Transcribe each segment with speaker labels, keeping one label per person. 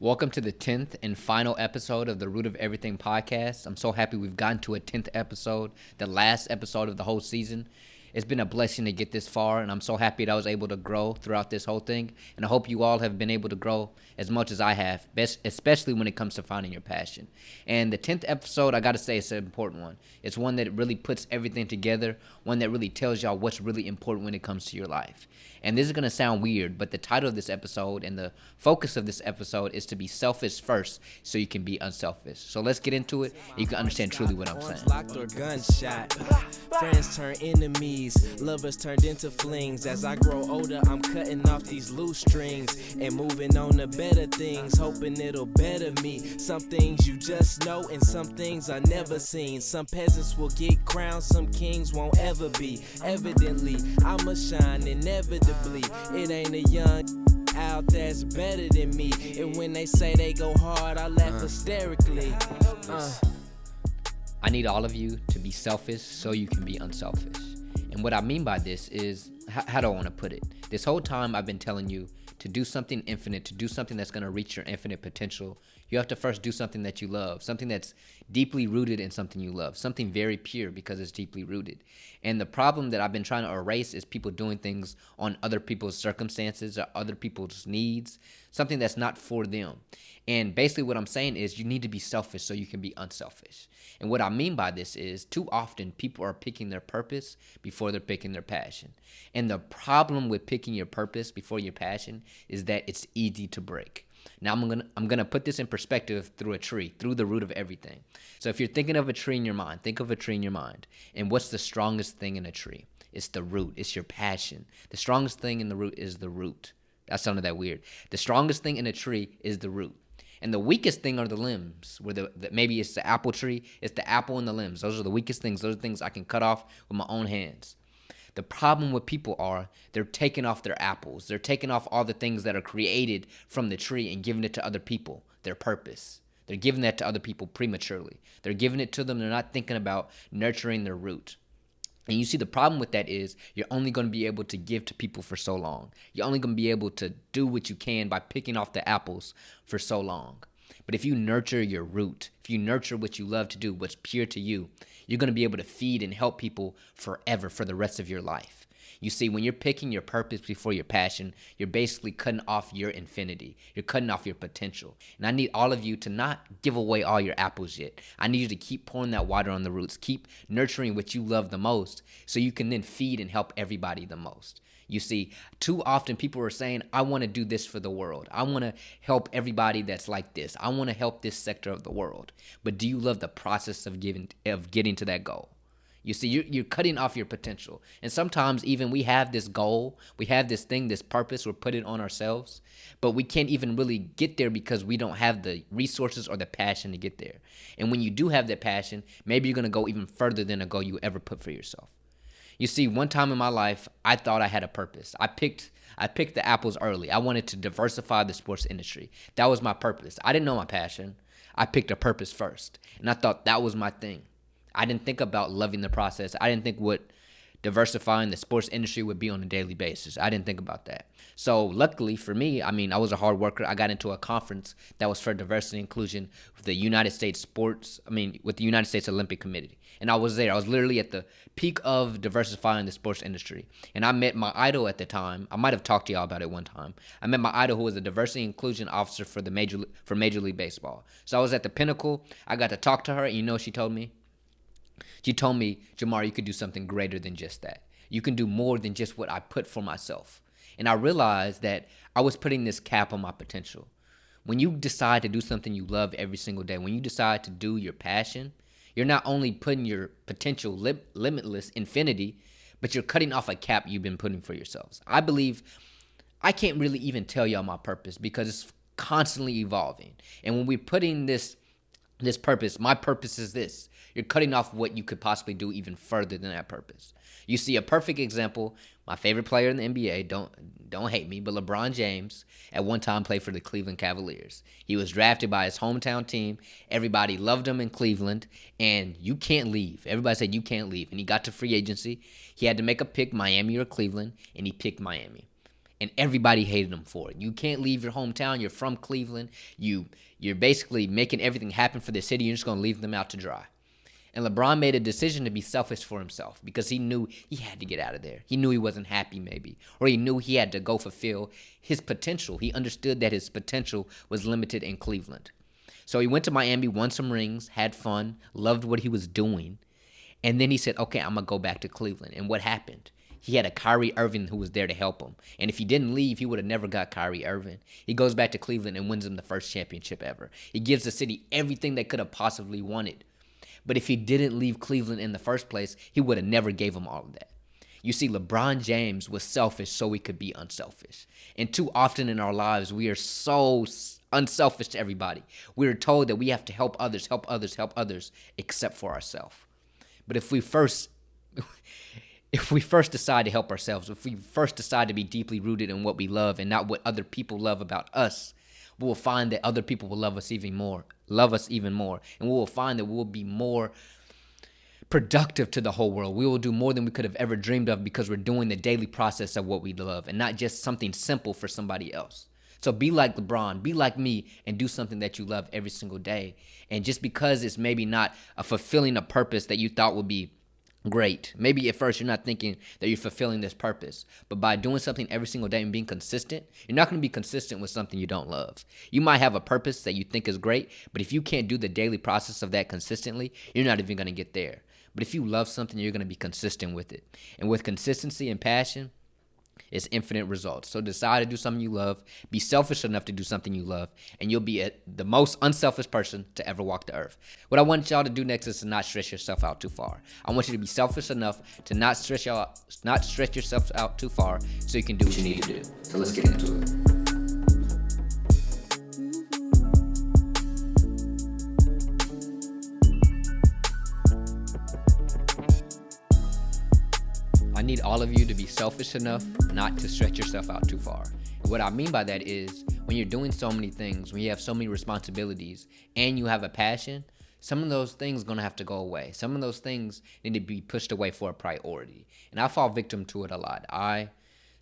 Speaker 1: Welcome to the 10th and final episode of the Root of Everything podcast. I'm so happy we've gotten to a 10th episode, the last episode of the whole season. It's been a blessing to get this far, and I'm so happy that I was able to grow throughout this whole thing. And I hope you all have been able to grow as much as I have, especially when it comes to finding your passion. And the 10th episode, I got to say, it's an important one. It's one that really puts everything together, one that really tells y'all what's really important when it comes to your life. And this is going to sound weird, but the title of this episode and the focus of this episode is to be selfish first so you can be unselfish. So let's get into it and you can understand truly what I'm saying.
Speaker 2: Locked or gunshot. Friends turn enemies, lovers turned into flings. As I grow older, I'm cutting off these loose strings and moving on to better things, hoping it'll better me. Some things you just know and some things I never seen. Some peasants will get crowns, some kings won't ever be. Evidently, I'ma shine inevitably. It ain't a young out that's better than me. And when they say they go hard, I laugh hysterically.
Speaker 1: I need all of you to be selfish so you can be unselfish. And what I mean by this is, how do I want to put it? This whole time I've been telling you to do something infinite, to do something that's going to reach your infinite potential. You have to first do something that you love, something that's deeply rooted in something you love, something very pure because it's deeply rooted. And the problem that I've been trying to erase is people doing things on other people's circumstances or other people's needs, something that's not for them. And basically what I'm saying is you need to be selfish so you can be unselfish. And what I mean by this is too often people are picking their purpose before they're picking their passion. And the problem with picking your purpose before your passion is that it's easy to break. Now I'm gonna put this in perspective through a tree, through the root of everything. So if you're thinking of a tree in your mind, think of a tree in your mind. And what's the strongest thing in a tree? It's the root. It's your passion. The strongest thing in the root is the root. That sounded that weird. The strongest thing in a tree is the root. And the weakest thing are the limbs, where maybe it's the apple tree, it's the apple and the limbs. Those are the weakest things. Those are things I can cut off with my own hands. The problem with people are they're taking off their apples. They're taking off all the things that are created from the tree and giving it to other people, their purpose. They're giving that to other people prematurely. They're giving it to them. They're not thinking about nurturing their root. And you see, the problem with that is you're only going to be able to give to people for so long. You're only going to be able to do what you can by picking off the apples for so long. But if you nurture your root, if you nurture what you love to do, what's pure to you, you're going to be able to feed and help people forever for the rest of your life. You see, when you're picking your purpose before your passion, you're basically cutting off your infinity. You're cutting off your potential. And I need all of you to not give away all your apples yet. I need you to keep pouring that water on the roots. Keep nurturing what you love the most so you can then feed and help everybody the most. You see, too often people are saying, I want to do this for the world. I want to help everybody that's like this. I want to help this sector of the world. But do you love the process of getting to that goal? You see, you're cutting off your potential. And sometimes even we have this goal, we have this thing, this purpose, we're putting on ourselves, but we can't even really get there because we don't have the resources or the passion to get there. And when you do have that passion, maybe you're going to go even further than a goal you ever put for yourself. You see, one time in my life, I thought I had a purpose. I picked the apples early. I wanted to diversify the sports industry. That was my purpose. I didn't know my passion. I picked a purpose first, and I thought that was my thing. I didn't think about loving the process. I didn't think what diversifying the sports industry would be on a daily basis. I didn't think about that. So luckily for me, I was a hard worker. I got into a conference that was for diversity and inclusion with the United States with the United States Olympic Committee. And I was there. I was literally at the peak of diversifying the sports industry. And I met my idol at the time. I might have talked to y'all about it one time. I met my idol who was a diversity and inclusion officer for Major League Baseball. So I was at the pinnacle. I got to talk to her, and you know what she told me? She told me, Jamar, you could do something greater than just that. You can do more than just what I put for myself. And I realized that I was putting this cap on my potential. When you decide to do something you love every single day, when you decide to do your passion, you're not only putting your potential limitless infinity, but you're cutting off a cap you've been putting for yourselves. I believe I can't really even tell y'all my purpose because it's constantly evolving. And when we're putting this purpose, my purpose is this. You're cutting off what you could possibly do even further than that purpose. You see a perfect example, my favorite player in the NBA, don't hate me, but LeBron James at one time played for the Cleveland Cavaliers. He was drafted by his hometown team. Everybody loved him in Cleveland, and you can't leave. Everybody said you can't leave. And he got to free agency. He had to make a pick, Miami or Cleveland, and he picked Miami. and everybody hated him for it. You can't leave your hometown. You're from Cleveland. You're basically making everything happen for the city. You're just going to leave them out to dry. And LeBron made a decision to be selfish for himself because he knew he had to get out of there. He knew he wasn't happy maybe, or he knew he had to go fulfill his potential. He understood that his potential was limited in Cleveland. So he went to Miami, won some rings, had fun, loved what he was doing. And then he said, okay, I'm going to go back to Cleveland. And what happened? He had a Kyrie Irving who was there to help him. And if he didn't leave, he would have never got Kyrie Irving. He goes back to Cleveland and wins them the first championship ever. He gives the city everything they could have possibly wanted. But if he didn't leave Cleveland in the first place, he would have never gave him all of that. You see, LeBron James was selfish so we could be unselfish. And too often in our lives, we are so unselfish to everybody. We are told that we have to help others, except for ourselves. But if we first decide to help ourselves, if we first decide to be deeply rooted in what we love and not what other people love about us, we will find that other people will love us even more, and we will find that we will be more productive to the whole world. We will do more than we could have ever dreamed of because we're doing the daily process of what we love and not just something simple for somebody else. So be like LeBron, be like me, and do something that you love every single day. And just because it's maybe not fulfilling a purpose that you thought would be great. Maybe at first you're not thinking that you're fulfilling this purpose, but by doing something every single day and being consistent, you're not going to be consistent with something you don't love. You might have a purpose that you think is great, but if you can't do the daily process of that consistently, you're not even going to get there. But if you love something, you're going to be consistent with it. And with consistency and passion, it's infinite results. So decide to do something you love, be selfish enough to do something you love, and you'll be the most unselfish person to ever walk the earth. What I want y'all to do next is to not stress yourself out too far. I want you to be selfish enough to not stretch yourself out too far so you can do what you need to do. So let's get into it. I need all of you to be selfish enough not to stretch yourself out too far. And what I mean by that is when you're doing so many things, when you have so many responsibilities and you have a passion, some of those things are going to have to go away. Some of those things need to be pushed away for a priority. And I fall victim to it a lot. I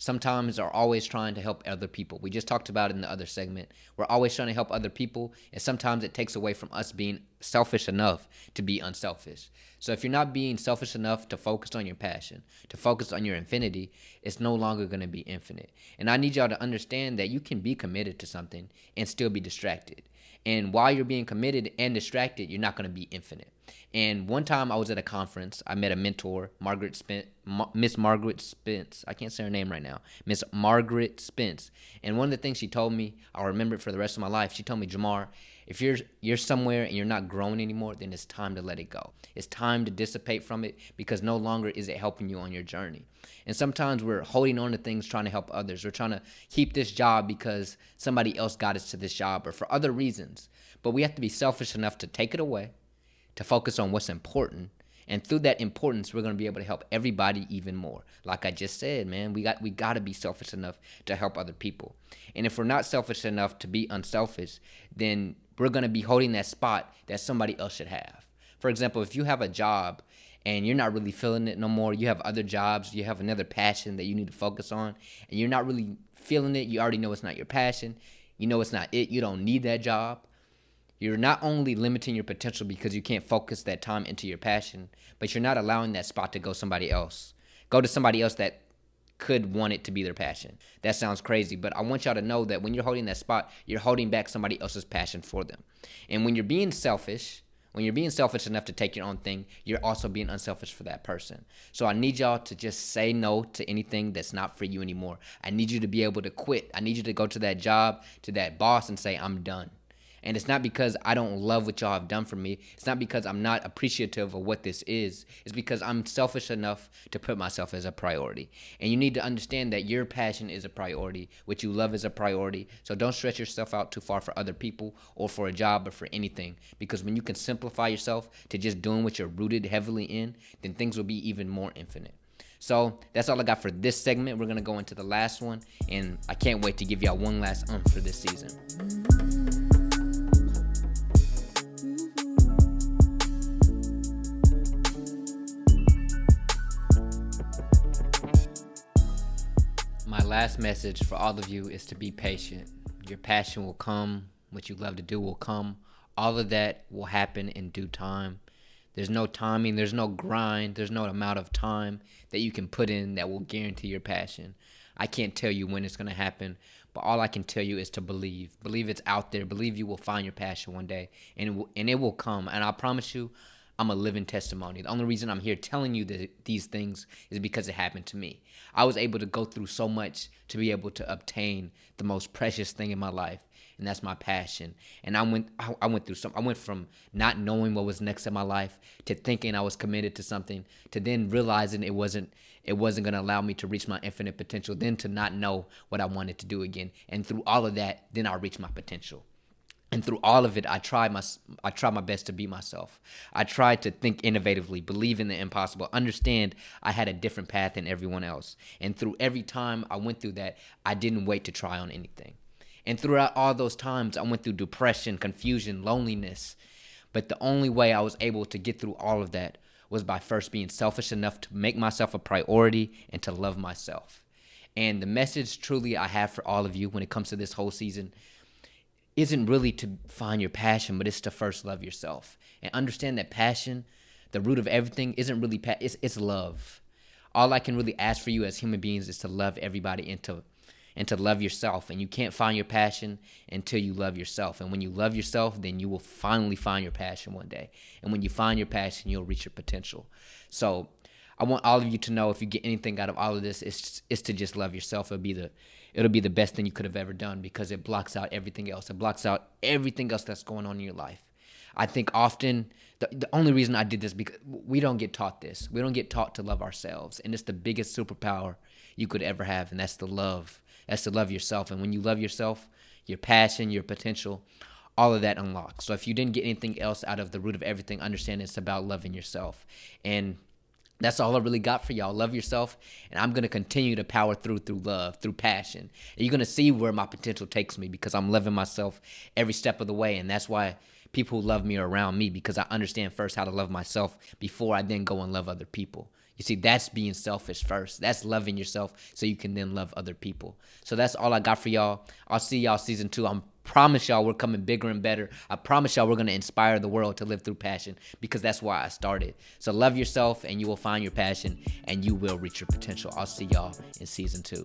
Speaker 1: sometimes are always trying to help other people. We just talked about it in the other segment. We're always trying to help other people, and sometimes it takes away from us being selfish enough to be unselfish. So if you're not being selfish enough to focus on your passion, to focus on your infinity, it's no longer going to be infinite. And I need y'all to understand that you can be committed to something and still be distracted. And while you're being committed and distracted, you're not going to be infinite. And one time I was at a conference. I met a mentor, Miss Margaret Spence. I can't say her name right now. Miss Margaret Spence. And one of the things she told me, I'll remember it for the rest of my life. She told me, Jamar, if you're somewhere and you're not growing anymore, then it's time to let it go. It's time to dissipate from it because no longer is it helping you on your journey. And sometimes we're holding on to things trying to help others. We're trying to keep this job because somebody else got us to this job or for other reasons. But we have to be selfish enough to take it away, to focus on what's important. And through that importance, we're going to be able to help everybody even more. Like I just said, man, we got to be selfish enough to help other people. And if we're not selfish enough to be unselfish, then we're going to be holding that spot that somebody else should have. For example, if you have a job and you're not really feeling it no more, you have other jobs, you have another passion that you need to focus on, and you're not really feeling it, you already know it's not your passion, you know it's not it, you don't need that job. You're not only limiting your potential because you can't focus that time into your passion, but you're not allowing that spot to go to somebody else that could want it to be their passion. That sounds crazy, but I want y'all to know that when you're holding that spot, you're holding back somebody else's passion for them. And when you're being selfish enough to take your own thing, you're also being unselfish for that person. So I need y'all to just say no to anything that's not for you anymore. I need you to be able to quit. I need you to go to that job, to that boss, and say, I'm done. And it's not because I don't love what y'all have done for me. It's not because I'm not appreciative of what this is. It's because I'm selfish enough to put myself as a priority. And you need to understand that your passion is a priority. What you love is a priority. So don't stretch yourself out too far for other people or for a job or for anything. Because when you can simplify yourself to just doing what you're rooted heavily in, then things will be even more infinite. So that's all I got for this segment. We're going to go into the last one. And I can't wait to give y'all one last for this season. last message for all of you is to be patient. Your passion will come. What you love to do will come. All of that will happen in due time. There's no timing. There's no grind. There's no amount of time that you can put in that will guarantee your passion. I can't tell you when it's going to happen, but all I can tell you is to believe. Believe it's out there. Believe you will find your passion one day, and it will come. And I promise you, I'm a living testimony. The only reason I'm here telling you these things is because it happened to me. I was able to go through so much to be able to obtain the most precious thing in my life, and that's my passion. And I went through some. I went from not knowing what was next in my life to thinking I was committed to something, to then realizing it wasn't going to allow me to reach my infinite potential, then to not know what I wanted to do again. And through all of that, then I reached my potential. And through all of it, I tried my best to be myself. I tried to think innovatively, believe in the impossible, understand I had a different path than everyone else. And through every time I went through that, I didn't wait to try on anything. And throughout all those times, I went through depression, confusion, loneliness. But the only way I was able to get through all of that was by first being selfish enough to make myself a priority and to love myself. And the message truly I have for all of you when it comes to this whole season isn't really to find your passion, but it's to first love yourself. And understand that passion, the root of everything, isn't really it's love. All I can really ask for you as human beings is to love everybody and to love yourself. And you can't find your passion until you love yourself. And when you love yourself, then you will finally find your passion one day. And when you find your passion, you'll reach your potential. So I want all of you to know, if you get anything out of all of this, it's to just love yourself. It'll be the best thing you could have ever done, because it blocks out everything else. It blocks out everything else that's going on in your life. I think often the only reason I did this, because we don't get taught this. We don't get taught to love ourselves. And it's the biggest superpower you could ever have, and that's the love. That's to love yourself. And when you love yourself, your passion, your potential, all of that unlocks. So if you didn't get anything else out of the root of everything, understand it's about loving yourself. And that's all I really got for y'all. Love yourself, and I'm going to continue to power through love, through passion. And you're going to see where my potential takes me, because I'm loving myself every step of the way. And that's why people who love me are around me, because I understand first how to love myself before I then go and love other people. You see, that's being selfish first. That's loving yourself so you can then love other people. So that's all I got for y'all. I'll see y'all season 2. I promise y'all we're coming bigger and better. I promise y'all we're going to inspire the world to live through passion, because that's why I started. So love yourself, and you will find your passion, and you will reach your potential. I'll see y'all in season 2.